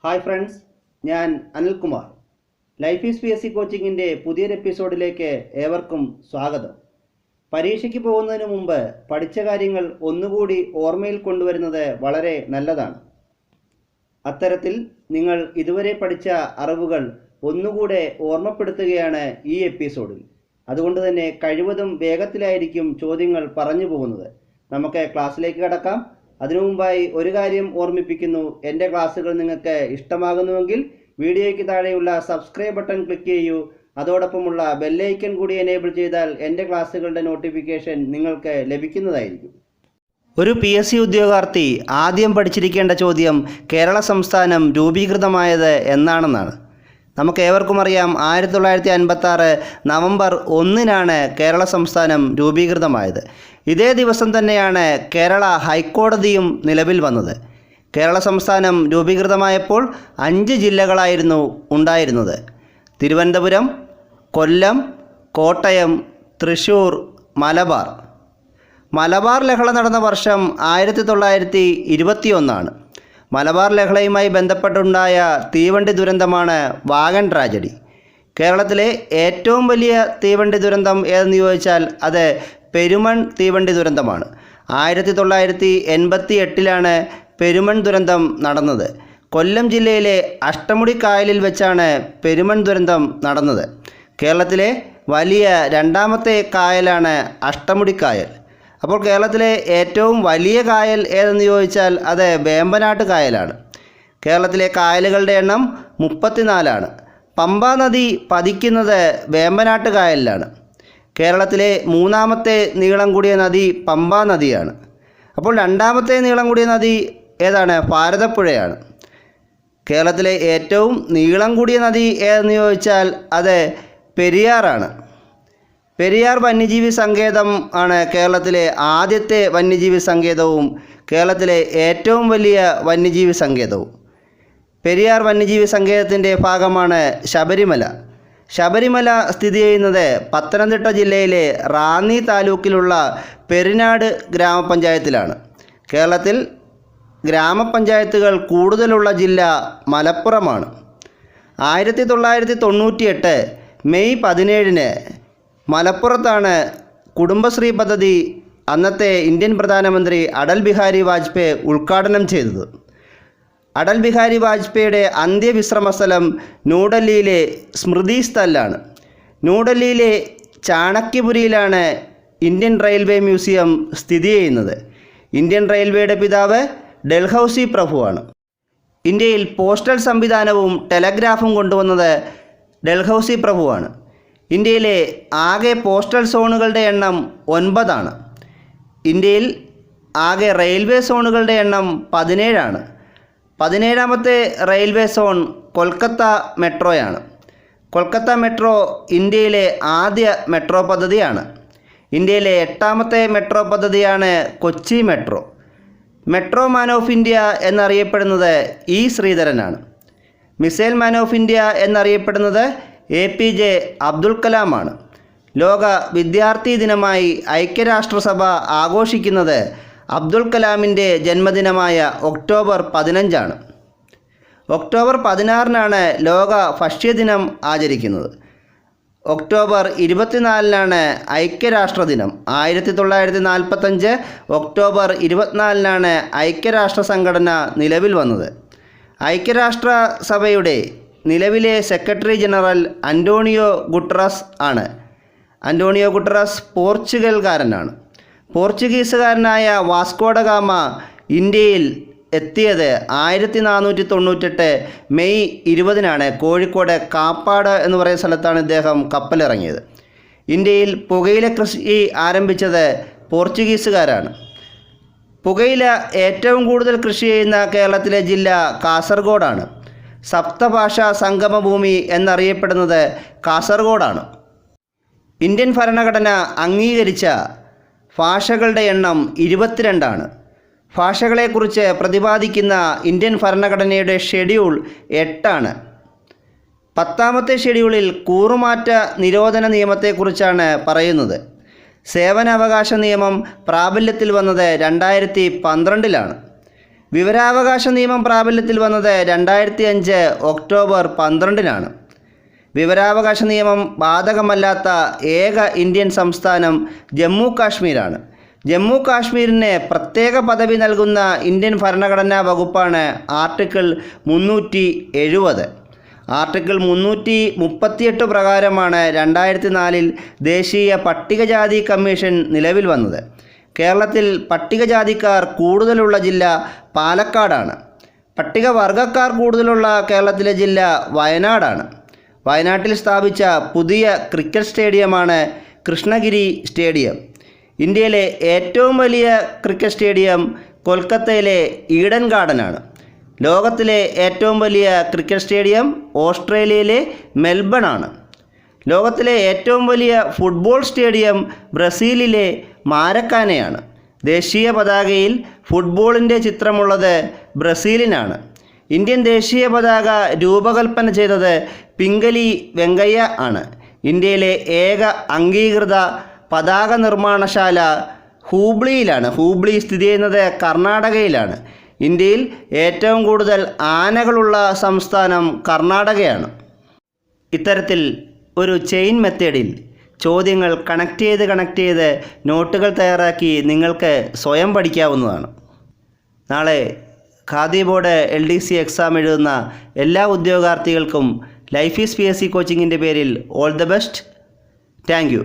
Hi friends, ഞാൻ Anilkumar. Life is PSC കോച്ചിങ്ങിൻ്റെ പുതിയൊരു എപ്പിസോഡിലേക്ക് ഏവർക്കും സ്വാഗതം. പരീക്ഷയ്ക്ക് പോകുന്നതിന് മുമ്പ് പഠിച്ച കാര്യങ്ങൾ ഒന്നുകൂടി ഓർമ്മയിൽ കൊണ്ടുവരുന്നത് വളരെ നല്ലതാണ്. അത്തരത്തിൽ നിങ്ങൾ ഇതുവരെ പഠിച്ച അറിവുകൾ ഒന്നുകൂടെ ഓർമ്മപ്പെടുത്തുകയാണ് ഈ എപ്പിസോഡിൽ. അതുകൊണ്ട് തന്നെ കഴിവതും വേഗത്തിലായിരിക്കും ചോദ്യങ്ങൾ പറഞ്ഞു പോകുന്നത്. നമുക്ക് ക്ലാസ്സിലേക്ക് കടക്കാം. അതിനു മുമ്പായി ഒരു കാര്യം ഓർമ്മിപ്പിക്കുന്നു. എൻ്റെ ക്ലാസ്സുകൾ നിങ്ങൾക്ക് ഇഷ്ടമാകുന്നുവെങ്കിൽ വീഡിയോയ്ക്ക് താഴെയുള്ള സബ്സ്ക്രൈബ് ബട്ടൺ ക്ലിക്ക് ചെയ്യൂ. അതോടൊപ്പമുള്ള ബെല്ലൈക്കൺ കൂടി എനേബിൾ ചെയ്താൽ എൻ്റെ ക്ലാസ്സുകളുടെ നോട്ടിഫിക്കേഷൻ നിങ്ങൾക്ക് ലഭിക്കുന്നതായിരിക്കും. ഒരു PSC ഉദ്യോഗാർത്ഥി ആദ്യം പഠിച്ചിരിക്കേണ്ട ചോദ്യം കേരള സംസ്ഥാനം രൂപീകൃതമായത് എന്നാണെന്നാണ്. നമുക്ക് ഏവർക്കും അറിയാം, 1956 നവംബർ 1-നാണ് കേരള സംസ്ഥാനം രൂപീകൃതമായത്. ഇതേ ദിവസം തന്നെയാണ് കേരള ഹൈക്കോടതിയും നിലവിൽ വന്നത്. കേരള സംസ്ഥാനം രൂപീകൃതമായപ്പോൾ 5 ജില്ലകളായിരുന്നു ഉണ്ടായിരുന്നത്: തിരുവനന്തപുരം, കൊല്ലം, കോട്ടയം, തൃശ്ശൂർ, മലബാർ. മലബാർ ലഹള നടന്ന വർഷം 1921. മലബാർ ലഹളയുമായി ബന്ധപ്പെട്ടുണ്ടായ തീവണ്ടി ദുരന്തമാണ് വാഗൺ ട്രാജഡി. കേരളത്തിലെ ഏറ്റവും വലിയ തീവണ്ടി ദുരന്തം ഏതെന്ന് ചോദിച്ചാൽ അത് പെരുമൺ തീവണ്ടി ദുരന്തമാണ്. 1988-ലാണ് പെരുമൺ ദുരന്തം നടന്നത്. കൊല്ലം ജില്ലയിലെ അഷ്ടമുടിക്കായലിൽ വെച്ചാണ് പെരുമൺ ദുരന്തം നടന്നത്. കേരളത്തിലെ വലിയ രണ്ടാമത്തെ കായലാണ് അഷ്ടമുടിക്കായൽ. അപ്പോൾ കേരളത്തിലെ ഏറ്റവും വലിയ കായൽ ഏതെന്ന് ചോദിച്ചാൽ അത് വേമ്പനാട്ട് കായലാണ്. കേരളത്തിലെ കായലുകളുടെ എണ്ണം 34. പമ്പാ നദി പതിക്കുന്നത് വേമ്പനാട്ട് കായലിലാണ്. കേരളത്തിലെ 3ാമത്തെ നീളം കൂടിയ നദി പമ്പാ നദിയാണ്. അപ്പോൾ 2ാമത്തെ നീളം കൂടിയ നദി ഏതാണ്? ഭാരതപ്പുഴയാണ്. കേരളത്തിലെ ഏറ്റവും നീളം കൂടിയ നദി ഏതെന്ന് ചോദിച്ചാൽ അത് പെരിയാറാണ്. പെരിയാർ വന്യജീവി സങ്കേതം ആണ് കേരളത്തിലെ ആദ്യത്തെ വന്യജീവി സങ്കേതവും കേരളത്തിലെ ഏറ്റവും വലിയ വന്യജീവി സങ്കേതവും. പെരിയാർ വന്യജീവി സങ്കേതത്തിൻ്റെ ഭാഗമാണ് ശബരിമല. ശബരിമല സ്ഥിതി ചെയ്യുന്നത് പത്തനംതിട്ട ജില്ലയിലെ റാന്നി താലൂക്കിലുള്ള പെരിനാട് ഗ്രാമപഞ്ചായത്തിലാണ്. കേരളത്തിൽ ഗ്രാമപഞ്ചായത്തുകൾ കൂടുതലുള്ള ജില്ല മലപ്പുറമാണ്. 1998 മെയ് 17-ന് മലപ്പുറത്താണ് കുടുംബശ്രീ പദ്ധതി അന്നത്തെ ഇന്ത്യൻ പ്രധാനമന്ത്രി അടൽ ബിഹാരി വാജ്പേയി ഉദ്ഘാടനം ചെയ്തത്. അടൽ ബിഹാരി വാജ്പേയിയുടെ അന്ത്യവിശ്രമ സ്ഥലം ന്യൂഡൽഹിയിലെ സ്മൃതി സ്ഥലാണ്. ന്യൂഡൽഹിയിലെ ചാണക്യപുരിയിലാണ് ഇന്ത്യൻ റെയിൽവേ മ്യൂസിയം സ്ഥിതി ചെയ്യുന്നത്. ഇന്ത്യൻ റെയിൽവേയുടെ പിതാവ് ഡൽഹൌസി പ്രഭുവാണ്. ഇന്ത്യയിൽ പോസ്റ്റൽ സംവിധാനവും ടെലഗ്രാഫും കൊണ്ടുവന്നത് ഡൽഹൌസി പ്രഭുവാണ്. ഇന്ത്യയിലെ ആകെ പോസ്റ്റൽ സോണുകളുടെ എണ്ണം 9 ആണ്. ഇന്ത്യയിൽ ആകെ റെയിൽവേ സോണുകളുടെ എണ്ണം 17 ആണ്. 17ാമത്തെ റെയിൽവേ സോൺ കൊൽക്കത്ത മെട്രോയാണ്. കൊൽക്കത്ത മെട്രോ ഇന്ത്യയിലെ ആദ്യ മെട്രോ പദ്ധതിയാണ്. ഇന്ത്യയിലെ 8ാമത്തെ മെട്രോ പദ്ധതിയാണ് Kochi metro. Metro man of India എന്നറിയപ്പെടുന്നത് E. ശ്രീധരനാണ്. മിസൈൽ മാൻ ഓഫ് ഇന്ത്യ എന്നറിയപ്പെടുന്നത് APJ അബ്ദുൽ കലാമാണ്. ലോക വിദ്യാർത്ഥി ദിനമായി ഐക്യരാഷ്ട്രസഭ ആഘോഷിക്കുന്നത് അബ്ദുൽ കലാമിൻ്റെ ജന്മദിനമായ ഒക്ടോബർ 15 ഒക്ടോബർ 16-നാണ് ലോക ഭക്ഷ്യദിനം ആചരിക്കുന്നത്. ഒക്ടോബർ 24-നാണ് ഐക്യരാഷ്ട്രദിനം. 1945 ഒക്ടോബർ 24-നാണ് ഐക്യരാഷ്ട്ര സംഘടന നിലവിൽ വന്നത്. ഐക്യരാഷ്ട്രസഭയുടെ നിലവിലെ സെക്രട്ടറി ജനറൽ അന്റോണിയോ ഗുട്ടറസ് ആണ്. അന്റോണിയോ ഗുട്ടറസ് പോർച്ചുഗൽകാരനാണ്. പോർച്ചുഗീസുകാരനായ വാസ്കോഡ ഗാമ ഇന്ത്യയിൽ എത്തിയത് 1498 മെയ് 20-നാണ്. കോഴിക്കോട് കാപ്പാട് എന്ന് പറയുന്ന സ്ഥലത്താണ് ഇദ്ദേഹം കപ്പലിറങ്ങിയത്. ഇന്ത്യയിൽ പുകയില കൃഷി ആരംഭിച്ചത് പോർച്ചുഗീസുകാരാണ്. പുകയില ഏറ്റവും കൂടുതൽ കൃഷി ചെയ്യുന്ന കേരളത്തിലെ ജില്ല കാസർഗോഡാണ്. സപ്തഭാഷാ സംഗമഭൂമി എന്നറിയപ്പെടുന്നത് കാസർഗോഡാണ്. ഇന്ത്യൻ ഭരണഘടന അംഗീകരിച്ച ഭാഷകളുടെ എണ്ണം 22 ആണ്. ഭാഷകളെക്കുറിച്ച് പ്രതിപാദിക്കുന്ന ഇന്ത്യൻ ഭരണഘടനയുടെ ഷെഡ്യൂൾ 8 ആണ്. 10ാമത്തെ ഷെഡ്യൂളിൽ കൂറുമാറ്റ നിരോധന നിയമത്തെക്കുറിച്ചാണ് പറയുന്നത്. സേവനാവകാശ നിയമം പ്രാബല്യത്തിൽ വന്നത് 2012 വിവരാവകാശ നിയമം പ്രാബല്യത്തിൽ വന്നത് 2005 ഒക്ടോബർ 12 വിവരാവകാശ നിയമം ബാധകമല്ലാത്ത ഏക ഇന്ത്യൻ സംസ്ഥാനം ജമ്മു കാശ്മീരാണ്. ജമ്മു കാശ്മീരിന് പ്രത്യേക പദവി നൽകുന്ന ഇന്ത്യൻ ഭരണഘടനാ വകുപ്പാണ് ആർട്ടിക്കിൾ 370. ആർട്ടിക്കിൾ 338 പ്രകാരമാണ് 2004 ദേശീയ പട്ടികജാതി കമ്മീഷൻ നിലവിൽ വന്നത്. കേരളത്തിൽ പട്ടികജാതിക്കാർ കൂടുതലുള്ള ജില്ല പാലക്കാടാണ്. പട്ടികവർഗക്കാർ കൂടുതലുള്ള കേരളത്തിലെ ജില്ല വയനാടാണ്. വയനാട്ടിൽ സ്ഥാപിച്ച പുതിയ ക്രിക്കറ്റ് സ്റ്റേഡിയമാണ് കൃഷ്ണഗിരി സ്റ്റേഡിയം. ഇന്ത്യയിലെ ഏറ്റവും വലിയ ക്രിക്കറ്റ് സ്റ്റേഡിയം കൊൽക്കത്തയിലെ ഈഡൻ ഗാർഡനാണ്. ലോകത്തിലെ ഏറ്റവും വലിയ ക്രിക്കറ്റ് സ്റ്റേഡിയം ഓസ്ട്രേലിയയിലെ മെൽബൺ ആണ്. ലോകത്തിലെ ഏറ്റവും വലിയ ഫുട്ബോൾ സ്റ്റേഡിയം ബ്രസീലിലെ മാരക്കാനയാണ്. ദേശീയ പതാകയിൽ ഫുട്ബോളിൻ്റെ ചിത്രമുള്ളത് ബ്രസീലിനാണ്. ഇന്ത്യൻ ദേശീയ പതാക രൂപകൽപ്പന ചെയ്തത് പിംഗലി വെങ്കയ്യ ആണ്. ഇന്ത്യയിലെ ഏക അംഗീകൃത പതാക നിർമ്മാണശാല ഹൂബ്ലിയിലാണ്. ഹൂബ്ലി സ്ഥിതി ചെയ്യുന്നത് കർണാടകയിലാണ്. ഇന്ത്യയിൽ ഏറ്റവും കൂടുതൽ ആനകളുള്ള സംസ്ഥാനം കർണാടകയാണ്. ഇത്തരത്തിൽ ഒരു ചെയിൻ മെത്തേഡിൽ ചോദ്യങ്ങൾ കണക്ട് ചെയ്ത് നോട്ടുകൾ തയ്യാറാക്കി നിങ്ങൾക്ക് സ്വയം പഠിക്കാവുന്നതാണ്. നാളെ ഖാദി ബോർഡ് LDC എക്സാം എഴുതുന്ന എല്ലാ ഉദ്യോഗാർത്ഥികൾക്കും ലൈഫ് ഈസ് PSC കോച്ചിങ്ങിൻ്റെ പേരിൽ all the best. Thank you.